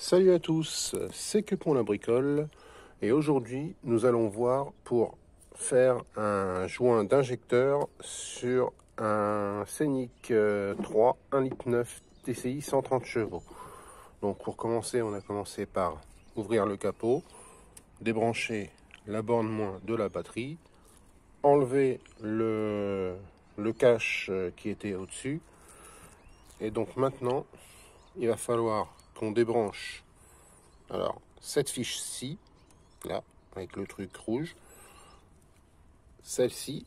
Salut à tous, c'est que pour la bricole et aujourd'hui nous allons voir pour faire un joint d'injecteur sur un Scénic 3 1,9 litre TCI 130 chevaux. Donc pour commencer, on a commencé par ouvrir le capot, débrancher la borne moins de la batterie, enlever le cache qui était au-dessus, et donc maintenant il va falloir qu'on débranche alors cette fiche-ci, là, avec le truc rouge, celle-ci,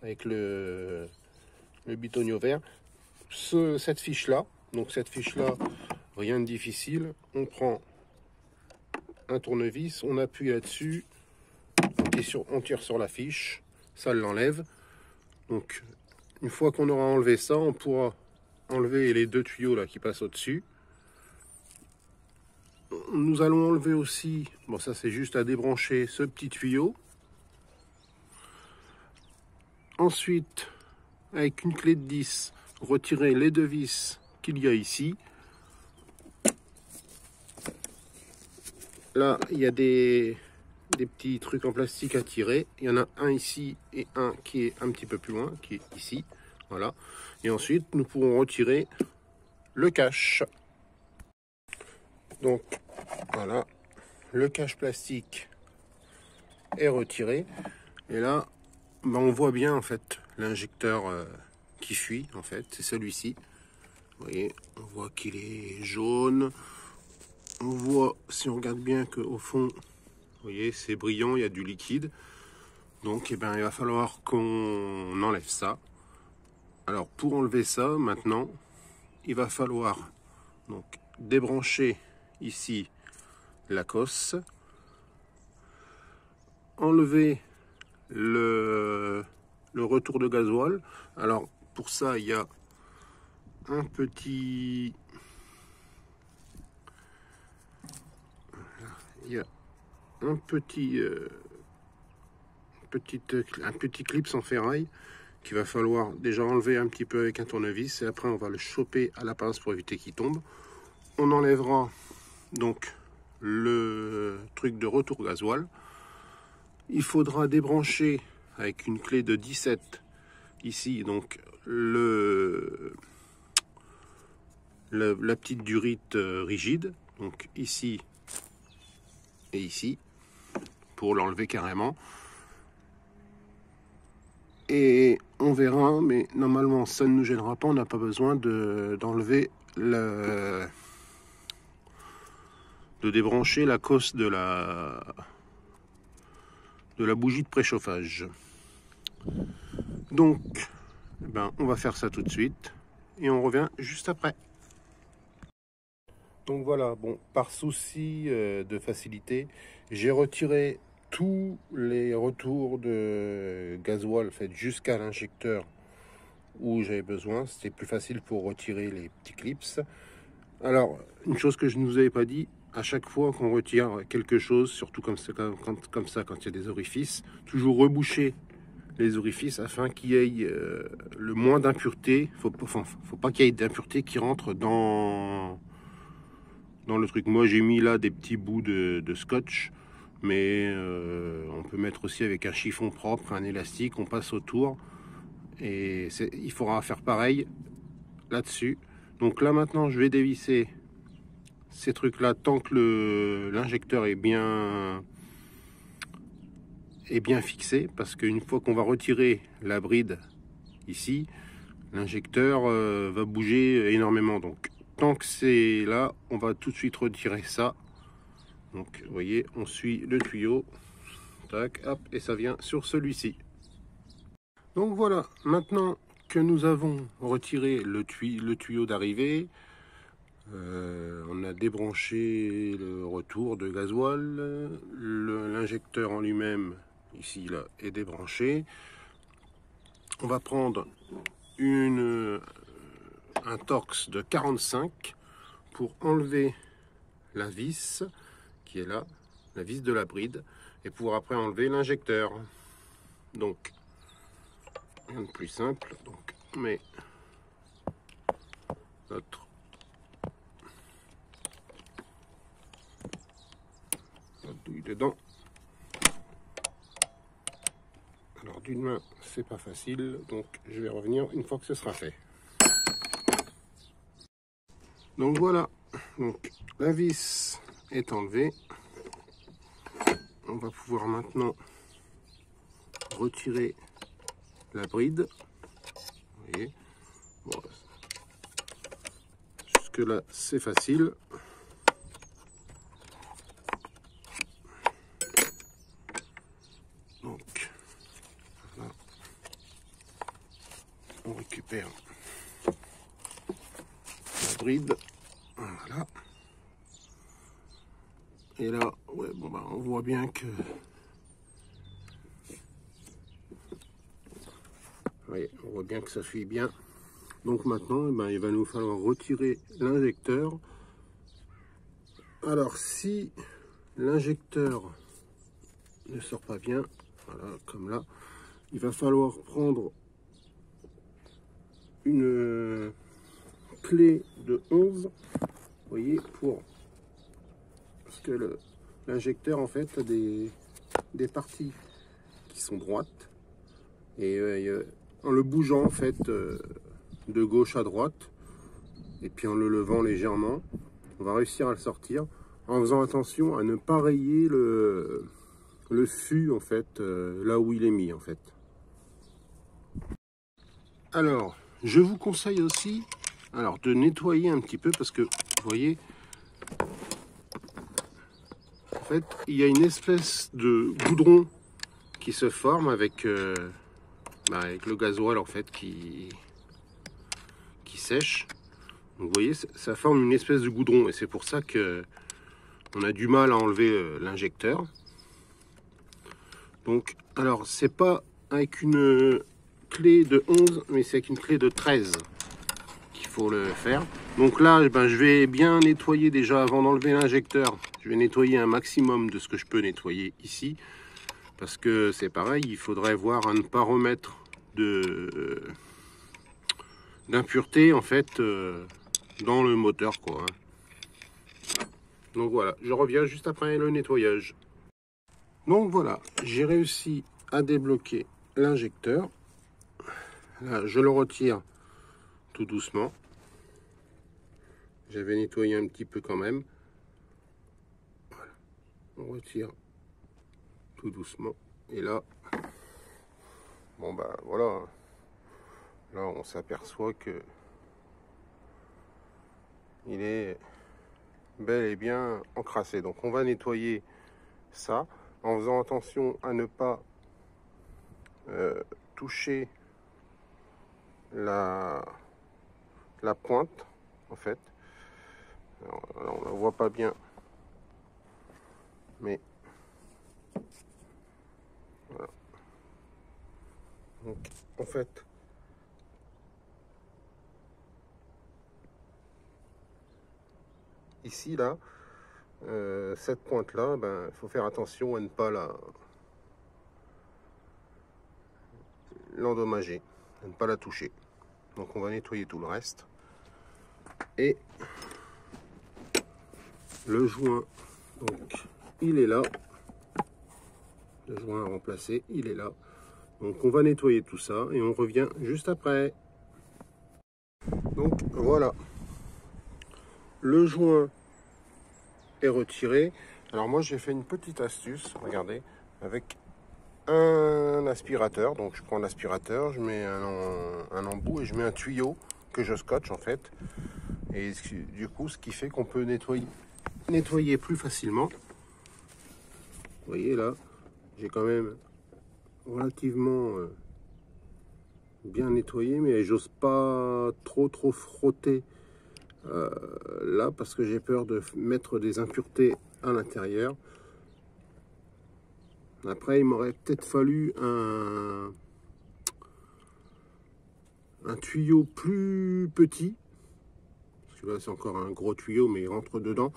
avec le bitonio vert, cette fiche-là, donc cette fiche-là, rien de difficile, on prend un tournevis, on appuie là-dessus, on tire sur la fiche, ça l'enlève. Donc une fois qu'on aura enlevé ça, on pourra enlever les deux tuyaux là qui passent au-dessus. Nous allons enlever aussi, bon ça c'est juste à débrancher ce petit tuyau. Ensuite, avec une clé de 10, retirer les deux vis qu'il y a ici. Là, il y a des petits trucs en plastique à tirer. Il y en a un ici et un qui est un petit peu plus loin, qui est ici. Voilà. Et ensuite, nous pourrons retirer le cache. Donc, voilà. Le cache plastique est retiré. Et là, ben, on voit bien en fait l'injecteur qui fuit. En fait, c'est celui-ci. Vous voyez, on voit qu'il est jaune. On voit, si on regarde bien, qu'au fond, vous voyez, c'est brillant, il y a du liquide. Donc, eh ben, il va falloir qu'on enlève ça. Alors, pour enlever ça, maintenant, il va falloir donc débrancher ici la cosse, enlever le retour de gasoil. Alors, pour ça, il y a un petit... Il y a un petit clip en ferraille qu'il va falloir déjà enlever un petit peu avec un tournevis et après on va le choper à la pince pour éviter qu'il tombe. On enlèvera donc le truc de retour gasoil. Il faudra débrancher avec une clé de 17 ici donc la petite durite rigide, donc ici et ici, pour l'enlever carrément. Et on verra, mais normalement ça ne nous gênera pas, on n'a pas besoin d'enlever de débrancher la cosse de la bougie de préchauffage. Donc ben, on va faire ça tout de suite et on revient juste après. Donc voilà, bon, par souci de facilité, j'ai retiré tous les retours de gasoil fait jusqu'à l'injecteur où j'avais besoin. C'était plus facile pour retirer les petits clips. Alors, une chose que je ne vous avais pas dit, à chaque fois qu'on retire quelque chose, surtout comme ça, quand il y a des orifices, toujours reboucher les orifices afin qu'il y ait le moins d'impuretés. Faut pas qu'il y ait d'impuretés qui rentrent dans le truc. Moi j'ai mis là des petits bouts de scotch, mais on peut mettre aussi avec un chiffon propre, un élastique, on passe autour et il faudra faire pareil là-dessus. Donc là maintenant je vais dévisser ces trucs là tant que l'injecteur est bien fixé, parce qu'une fois qu'on va retirer la bride ici, l'injecteur va bouger énormément. Donc tant que c'est là, on va tout de suite retirer ça. Donc vous voyez, on suit le tuyau, tac, hop, et ça vient sur celui-ci. Donc voilà, maintenant que nous avons retiré le tuyau d'arrivée, on a débranché le retour de gasoil, l'injecteur en lui-même, ici là, est débranché. On va prendre un Torx de 45 pour enlever la vis qui est là, la vis de la bride, et pour après enlever l'injecteur. Donc rien de plus simple. Donc on met notre douille dedans. Alors d'une main, c'est pas facile, donc je vais revenir une fois que ce sera fait. Donc voilà, donc la vis est enlevée. On va pouvoir maintenant retirer la bride. Vous voyez, bon, jusque là c'est facile. Donc là, on récupère la bride. Voilà. Et là, ouais, bon bah on voit bien que oui, on voit bien que ça suit bien. Donc maintenant, eh ben, il va nous falloir retirer l'injecteur. Alors si l'injecteur ne sort pas bien, voilà, comme là, il va falloir prendre une clé de 11, vous voyez, parce que l'injecteur en fait a des parties qui sont droites, et en le bougeant en fait de gauche à droite, et puis en le levant légèrement, on va réussir à le sortir, en faisant attention à ne pas rayer le fût en fait là où il est mis en fait. Alors je vous conseille aussi de nettoyer un petit peu, parce que vous voyez en fait il y a une espèce de goudron qui se forme avec avec le gasoil en fait qui sèche. Donc, vous voyez, ça forme une espèce de goudron, et c'est pour ça que on a du mal à enlever l'injecteur. Donc alors c'est pas avec une clé de 11, mais c'est avec une clé de 13 qu'il faut le faire. Donc là je vais bien nettoyer déjà avant d'enlever l'injecteur. Je vais nettoyer un maximum de ce que je peux nettoyer ici, parce que c'est pareil, il faudrait voir à ne pas remettre d'impureté en fait dans le moteur quoi. Donc voilà, je reviens juste après le nettoyage. Donc voilà, j'ai réussi à débloquer l'injecteur. Là, je le retire tout doucement. J'avais nettoyé un petit peu quand même. Voilà. On retire tout doucement. Et là, bon bah voilà. Là, on s'aperçoit que il est bel et bien encrassé. Donc on va nettoyer ça en faisant attention à ne pas toucher la pointe en fait. Alors, on la voit pas bien, mais voilà. Donc en fait ici là, cette pointe là, il faut faire attention à ne pas l'endommager, à ne pas la toucher. Donc on va nettoyer tout le reste. Et le joint, donc il est là. Le joint à remplacer, il est là. Donc on va nettoyer tout ça et on revient juste après. Donc voilà. Le joint est retiré. Alors moi j'ai fait une petite astuce, regardez, avec un aspirateur. Donc je prends l'aspirateur, je mets un embout et je mets un tuyau que je scotche en fait. Et du coup ce qui fait qu'on peut nettoyer plus facilement. Vous voyez là, j'ai quand même relativement bien nettoyé, mais j'ose pas trop frotter là parce que j'ai peur de mettre des impuretés à l'intérieur. Après il m'aurait peut-être fallu un tuyau plus petit, parce que là c'est encore un gros tuyau mais il rentre dedans,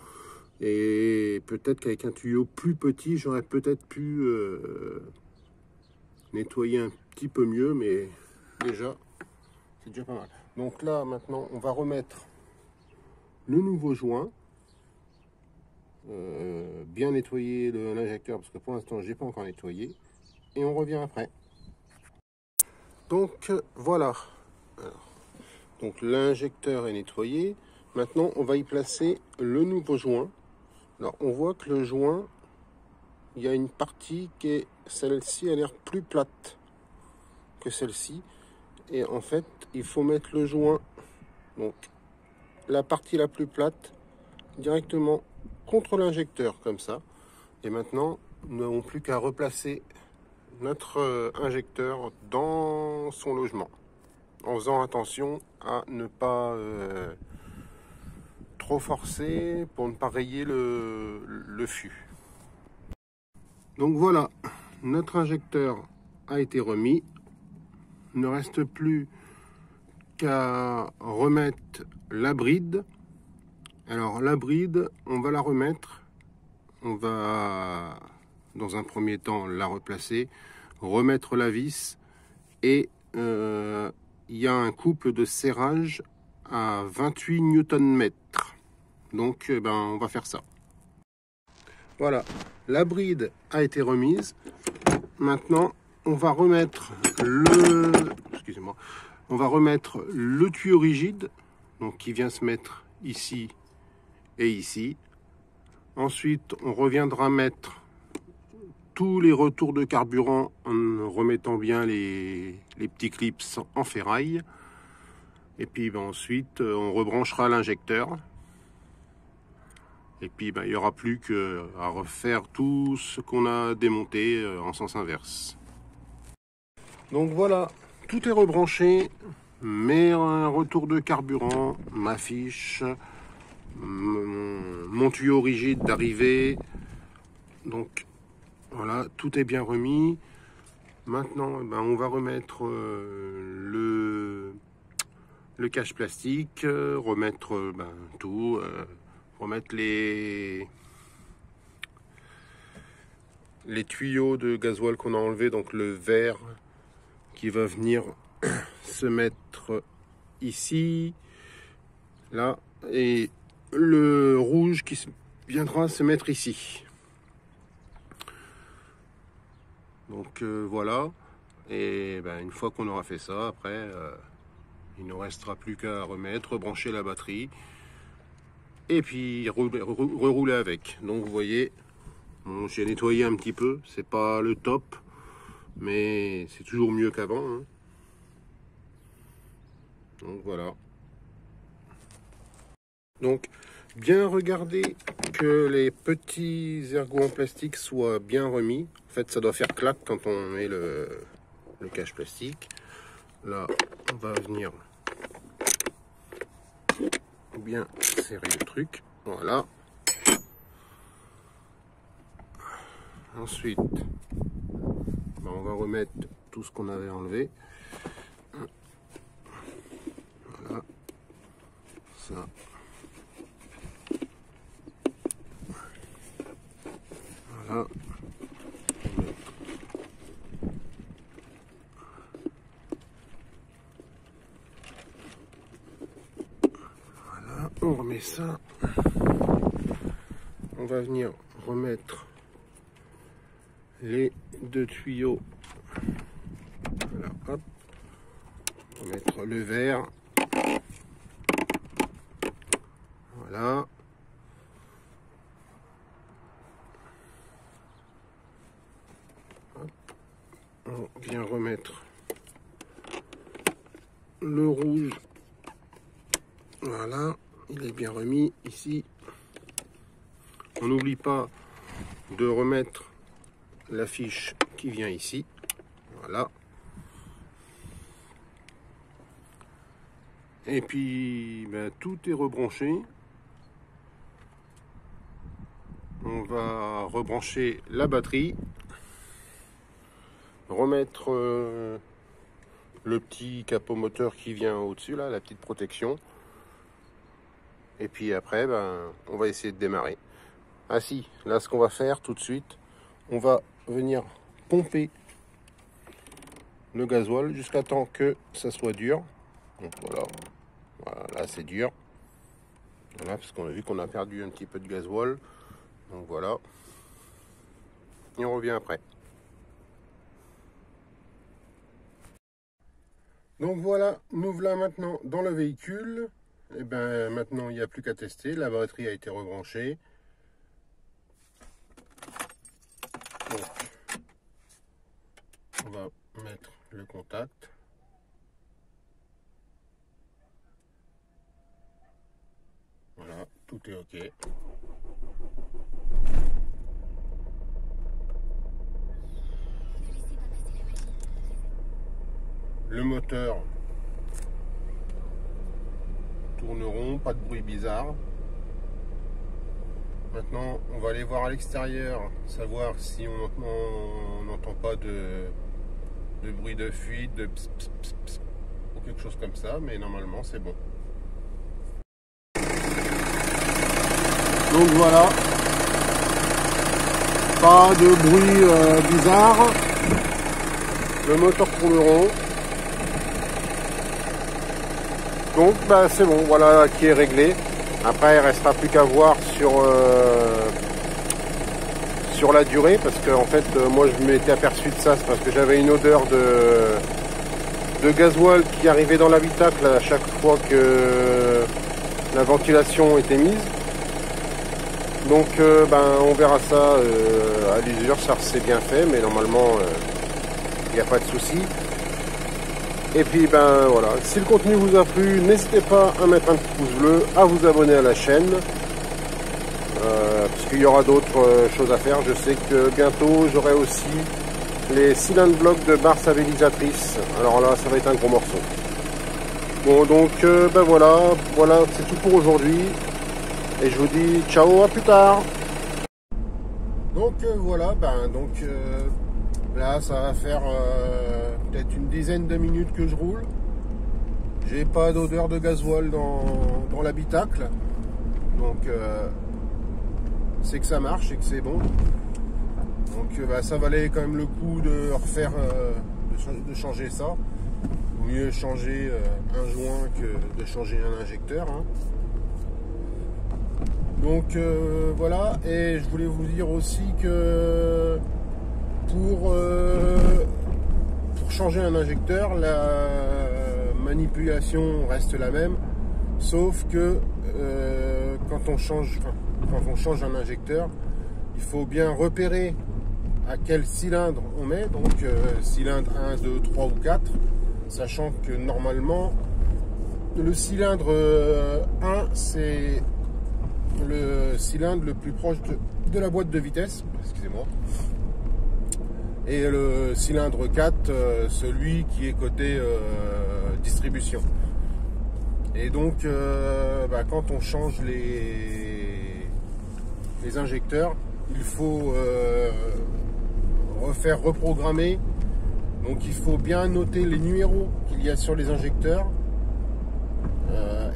et peut-être qu'avec un tuyau plus petit j'aurais peut-être pu nettoyer un petit peu mieux, mais déjà c'est déjà pas mal. Donc là maintenant on va remettre le nouveau joint. bien nettoyer l'injecteur, parce que pour l'instant j'ai pas encore nettoyé, et on revient après. Donc voilà. Alors, donc l'injecteur est nettoyé. Maintenant on va y placer le nouveau joint. Alors on voit que le joint, il y a une partie qui est, celle-ci a l'air plus plate que celle-ci, et en fait il faut mettre le joint, donc la partie la plus plate directement contre l'injecteur comme ça. Et maintenant nous n'avons plus qu'à replacer notre injecteur dans son logement, en faisant attention à ne pas trop forcer pour ne pas rayer le fût. Donc voilà, notre injecteur a été remis. Il ne reste plus qu'à remettre la bride. Alors la bride, on va la remettre. On va dans un premier temps la replacer, remettre la vis, et il y a un couple de serrage à 28 Nm. Donc on va faire ça. Voilà, la bride a été remise. Maintenant, on va remettre le tuyau rigide, donc qui vient se mettre ici et ici. Ensuite, on reviendra mettre tous les retours de carburant en remettant bien les petits clips en ferraille. Et puis ensuite, on rebranchera l'injecteur. Et puis il n'y aura plus qu'à refaire tout ce qu'on a démonté en sens inverse. Donc voilà, tout est rebranché. Mes retours de carburant, ma fiche, mon tuyau rigide d'arrivée. Donc voilà, tout est bien remis. Maintenant, on va remettre le cache plastique, remettre tout, remettre les tuyaux de gasoil qu'on a enlevé, donc le vert qui va venir se mettre ici, là, et le rouge qui viendra se mettre ici. Donc voilà, et une fois qu'on aura fait ça, après il ne restera plus qu'à remettre, brancher la batterie et puis rerouler avec. Donc vous voyez, bon, j'ai nettoyé un petit peu, c'est pas le top, mais c'est toujours mieux qu'avant, hein. Donc voilà. Donc bien regarder que les petits ergots en plastique soient bien remis. En fait, ça doit faire clac quand on met le cache plastique. Là, on va venir bien serrer le truc. Voilà. Ensuite, on va remettre tout ce qu'on avait enlevé. Voilà. Ça. Voilà. Voilà, on remet ça. On va venir remettre les deux tuyaux. Voilà, hop. Remettre le vert. Voilà. Hop. On vient remettre le rouge. Voilà, il est bien remis ici. On n'oublie pas de remettre la fiche qui vient ici. Voilà. Et puis tout est rebranché. On va rebrancher la batterie, remettre le petit capot moteur qui vient au-dessus, là, la petite protection. Et puis après, on va essayer de démarrer. Ah si, là ce qu'on va faire tout de suite, on va venir pomper le gasoil jusqu'à temps que ça soit dur. Donc voilà, voilà, là c'est dur. Voilà, parce qu'on a vu qu'on a perdu un petit peu de gasoil. Donc voilà. Et on revient après. Donc voilà, nous voilà maintenant dans le véhicule. Et ben maintenant il n'y a plus qu'à tester. La batterie a été rebranchée. Donc, on va mettre le contact. Voilà, tout est OK. Le moteur tourne rond, pas de bruit bizarre. Maintenant, on va aller voir à l'extérieur, savoir si on n'entend pas de bruit de fuite, de pss, pss, pss, pss, ou quelque chose comme ça, mais normalement c'est bon. Donc voilà, pas de bruit bizarre, le moteur tourne rond. Donc bah, c'est bon, voilà qui est réglé. Après, il ne restera plus qu'à voir sur la durée, parce que en fait, moi je m'étais aperçu de ça, c'est parce que j'avais une odeur de gasoil qui arrivait dans l'habitacle à chaque fois que la ventilation était mise. Donc on verra ça à l'usure, ça c'est bien fait, mais normalement il n'y a pas de souci. Et puis voilà, si le contenu vous a plu, n'hésitez pas à mettre un petit pouce bleu, à vous abonner à la chaîne, parce qu'il y aura d'autres choses à faire. Je sais que bientôt j'aurai aussi les cylindres blocs de barre stabilisatrice. Alors là, ça va être un gros morceau. Bon, donc voilà, c'est tout pour aujourd'hui. Et je vous dis ciao, à plus tard. Donc voilà, là ça va faire peut-être une dizaine de minutes que je roule. J'ai pas d'odeur de gasoil dans l'habitacle. Donc c'est que ça marche et que c'est bon. Donc ça valait quand même le coup de refaire, de changer ça. Vaut mieux changer un joint que de changer un injecteur. Hein. Donc voilà, et je voulais vous dire aussi que pour changer un injecteur, la manipulation reste la même, sauf que quand on change un injecteur, il faut bien repérer à quel cylindre on met, donc cylindre 1, 2, 3 ou 4, sachant que normalement le cylindre 1 c'est le cylindre le plus proche de la boîte de vitesse, excusez-moi, et le cylindre 4 celui qui est côté distribution. Et donc quand on change les injecteurs, il faut reprogrammer. Donc il faut bien noter les numéros qu'il y a sur les injecteurs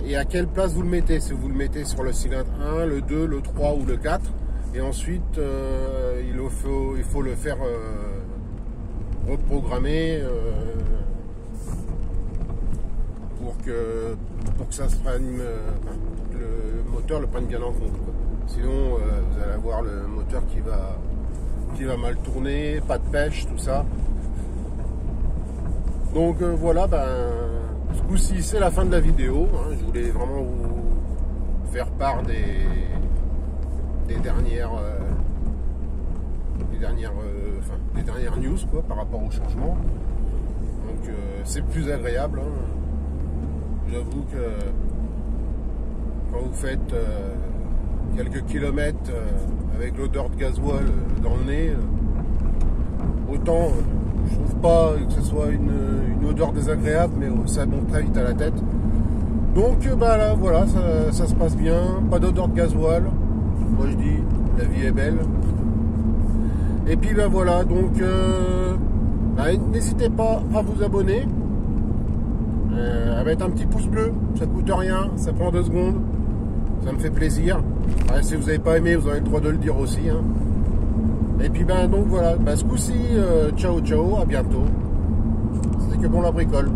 et à quelle place vous le mettez. Si vous le mettez sur le cylindre 1, le 2, le 3 ou le 4. Et ensuite il faut le faire reprogrammer pour que ça se prenne, pour que le moteur le prenne bien en compte, quoi. Sinon vous allez avoir le moteur qui va mal tourner, pas de pêche, tout ça. Donc voilà, ce coup-ci c'est la fin de la vidéo, hein. Je voulais vraiment vous faire part des dernières news, quoi, par rapport au changement. Donc c'est plus agréable, hein. J'avoue que quand vous faites quelques kilomètres avec l'odeur de gasoil dans le nez, autant je trouve pas que ce soit une odeur désagréable, mais ça monte très vite à la tête. Donc là voilà, ça se passe bien, pas d'odeur de gasoil. Moi je dis la vie est belle. Et puis voilà, donc n'hésitez pas à vous abonner, à mettre un petit pouce bleu, ça coûte rien, ça prend 2 secondes, ça me fait plaisir. Si vous n'avez pas aimé, vous avez le droit de le dire aussi, hein. Et puis donc voilà, ce coup-ci, ciao, à bientôt. C'était que bon la bricole.